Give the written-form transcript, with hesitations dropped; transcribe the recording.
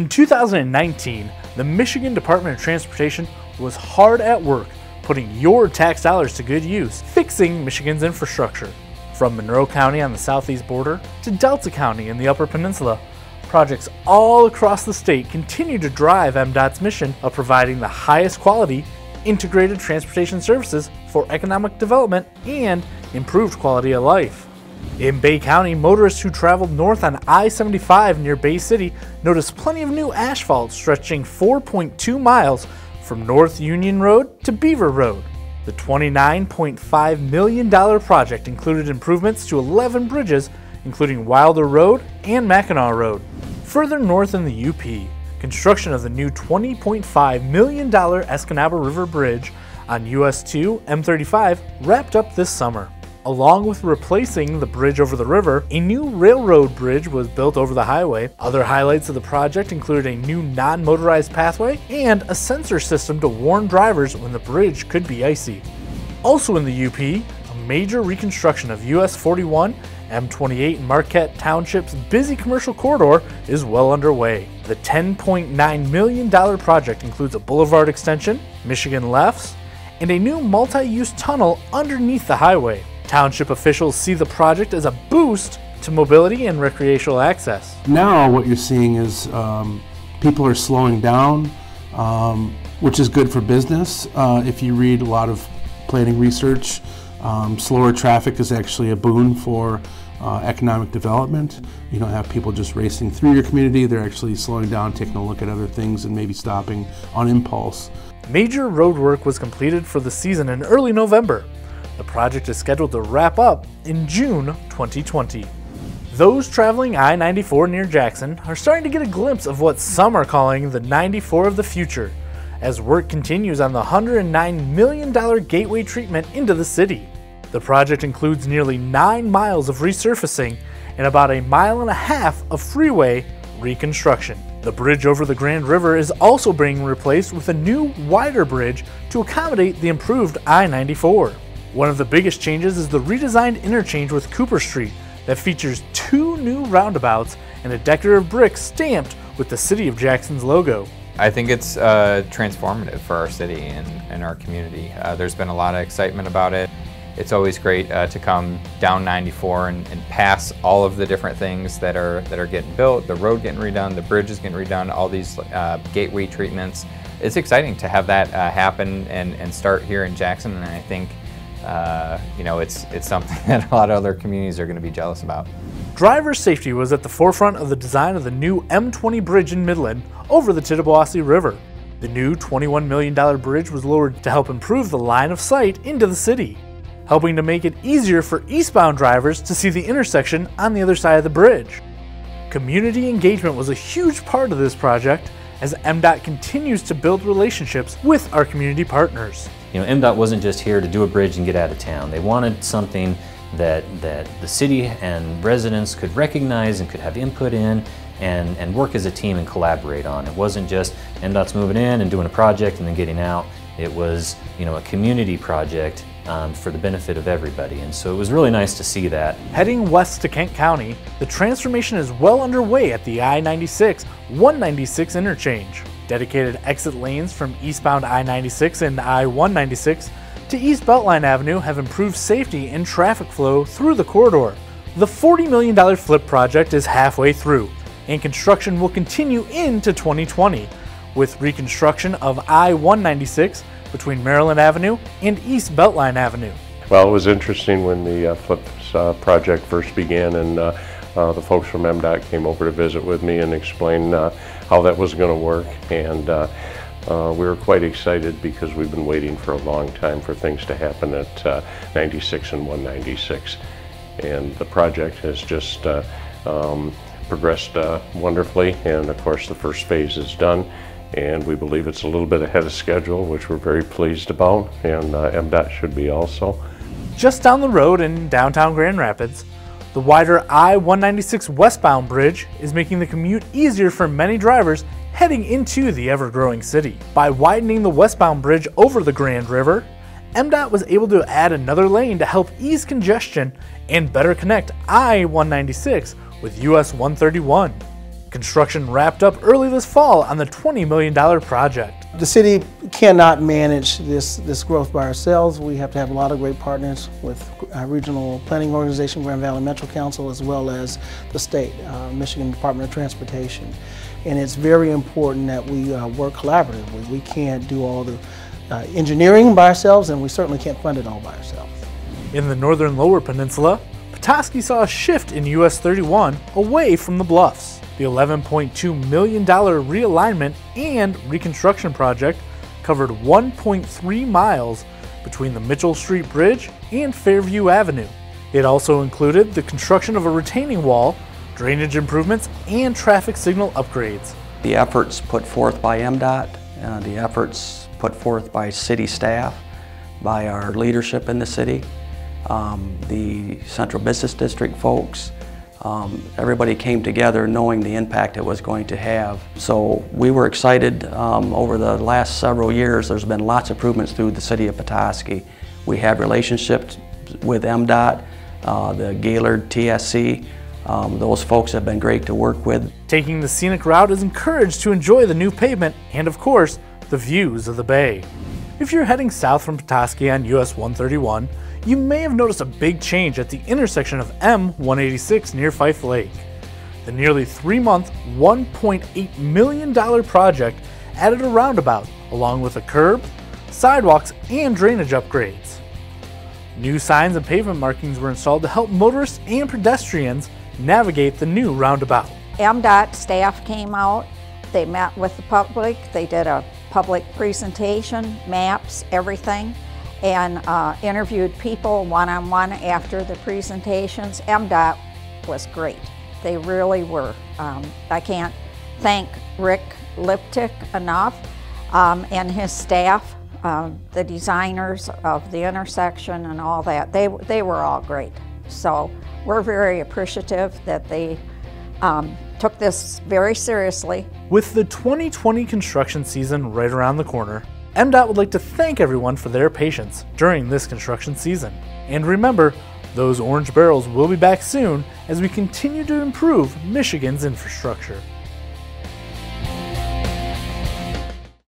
In 2019, the Michigan Department of Transportation was hard at work putting your tax dollars to good use, fixing Michigan's infrastructure. From Monroe County on the southeast border to Delta County in the Upper Peninsula, projects all across the state continue to drive MDOT's mission of providing the highest quality, integrated transportation services for economic development and improved quality of life. In Bay County, motorists who traveled north on I-75 near Bay City noticed plenty of new asphalt stretching 4.2 miles from North Union Road to Beaver Road. The $29.5 million project included improvements to 11 bridges, including Wilder Road and Mackinac Road. Further north in the UP, construction of the new $20.5 million Escanaba River Bridge on US 2 M35 wrapped up this summer. Along with replacing the bridge over the river, a new railroad bridge was built over the highway. Other highlights of the project included a new non-motorized pathway and a sensor system to warn drivers when the bridge could be icy. Also in the UP, a major reconstruction of US 41, M28 and Marquette Township's busy commercial corridor is well underway. The $10.9 million project includes a boulevard extension, Michigan lefts, and a new multi-use tunnel underneath the highway. Township officials see the project as a boost to mobility and recreational access. Now what you're seeing is people are slowing down, which is good for business. If you read a lot of planning research, slower traffic is actually a boon for economic development. You don't have people just racing through your community, they're actually slowing down, taking a look at other things and maybe stopping on impulse. Major road work was completed for the season in early November. The project is scheduled to wrap up in June 2020. Those traveling I-94 near Jackson are starting to get a glimpse of what some are calling the 94 of the future, as work continues on the $109 million gateway treatment into the city. The project includes nearly 9 miles of resurfacing and about 1.5 miles of freeway reconstruction. The bridge over the Grand River is also being replaced with a new, wider bridge to accommodate the improved I-94. One of the biggest changes is the redesigned interchange with Cooper Street that features 2 new roundabouts and a decorative brick stamped with the City of Jackson's logo. I think it's transformative for our city and our community. There's been a lot of excitement about it. It's always great to come down 94 and pass all of the different things that are getting built, the road getting redone, the bridge is getting redone, all these gateway treatments. It's exciting to have that happen and start here in Jackson, and I think you know, it's something that a lot of other communities are going to be jealous about. Driver safety was at the forefront of the design of the new M20 bridge in Midland over the Tittabawassee River. The new $21 million bridge was lowered to help improve the line of sight into the city, helping to make it easier for eastbound drivers to see the intersection on the other side of the bridge. Community engagement was a huge part of this project as MDOT continues to build relationships with our community partners. You know, MDOT wasn't just here to do a bridge and get out of town. They wanted something that the city and residents could recognize and could have input in and work as a team and collaborate on. It wasn't just MDOT's moving in and doing a project and then getting out. It was, you know, a community project for the benefit of everybody, and so it was really nice to see that. Heading west to Kent County, the transformation is well underway at the I-96-196 interchange. Dedicated exit lanes from eastbound I-96 and I-196 to East Beltline Avenue have improved safety and traffic flow through the corridor. The $40 million flip project is halfway through, and construction will continue into 2020, with reconstruction of I-196 between Maryland Avenue and East Beltline Avenue. Well, it was interesting when the FLIPS project first began, and the folks from MDOT came over to visit with me and explain how that was going to work, and we were quite excited because we've been waiting for a long time for things to happen at 96 and 196, and the project has just progressed wonderfully, and of course the first phase is done, and we believe it's a little bit ahead of schedule, which we're very pleased about, and MDOT should be also. Just down the road in downtown Grand Rapids, the wider I-196 westbound bridge is making the commute easier for many drivers heading into the ever-growing city. By widening the westbound bridge over the Grand River, MDOT was able to add another lane to help ease congestion and better connect I-196 with US 131. Construction wrapped up early this fall on the $20 million project. The city cannot manage this growth by ourselves. We have to have a lot of great partners with our regional planning organization, Grand Valley Metro Council, as well as the state, Michigan Department of Transportation. And it's very important that we work collaboratively. We can't do all the engineering by ourselves, and we certainly can't fund it all by ourselves. In the northern Lower Peninsula, Petoskey saw a shift in US 31 away from the bluffs. The $11.2 million realignment and reconstruction project covered 1.3 miles between the Mitchell Street Bridge and Fairview Avenue. It also included the construction of a retaining wall, drainage improvements, and traffic signal upgrades. The efforts put forth by MDOT, the efforts put forth by city staff, by our leadership in the city, the Central Business District folks, everybody came together knowing the impact it was going to have. So we were excited. Over the last several years, there's been lots of improvements through the city of Petoskey. We have relationships with MDOT, the Gaylord TSC. Those folks have been great to work with. Taking the scenic route is encouraged to enjoy the new pavement and, of course, the views of the bay. If you're heading south from Petoskey on US 131, you may have noticed a big change at the intersection of M186 near Fife Lake. The nearly 3-month, $1.8 million project added a roundabout along with a curb, sidewalks, and drainage upgrades. New signs and pavement markings were installed to help motorists and pedestrians navigate the new roundabout. MDOT staff came out, they met with the public, they did a public presentation, maps, everything, and interviewed people one-on-one after the presentations. MDOT was great. They really were. I can't thank Rick Liptick enough and his staff, the designers of the intersection and all that. They were all great. So we're very appreciative that they took this very seriously. With the 2020 construction season right around the corner, MDOT would like to thank everyone for their patience during this construction season. And remember, those orange barrels will be back soon as we continue to improve Michigan's infrastructure.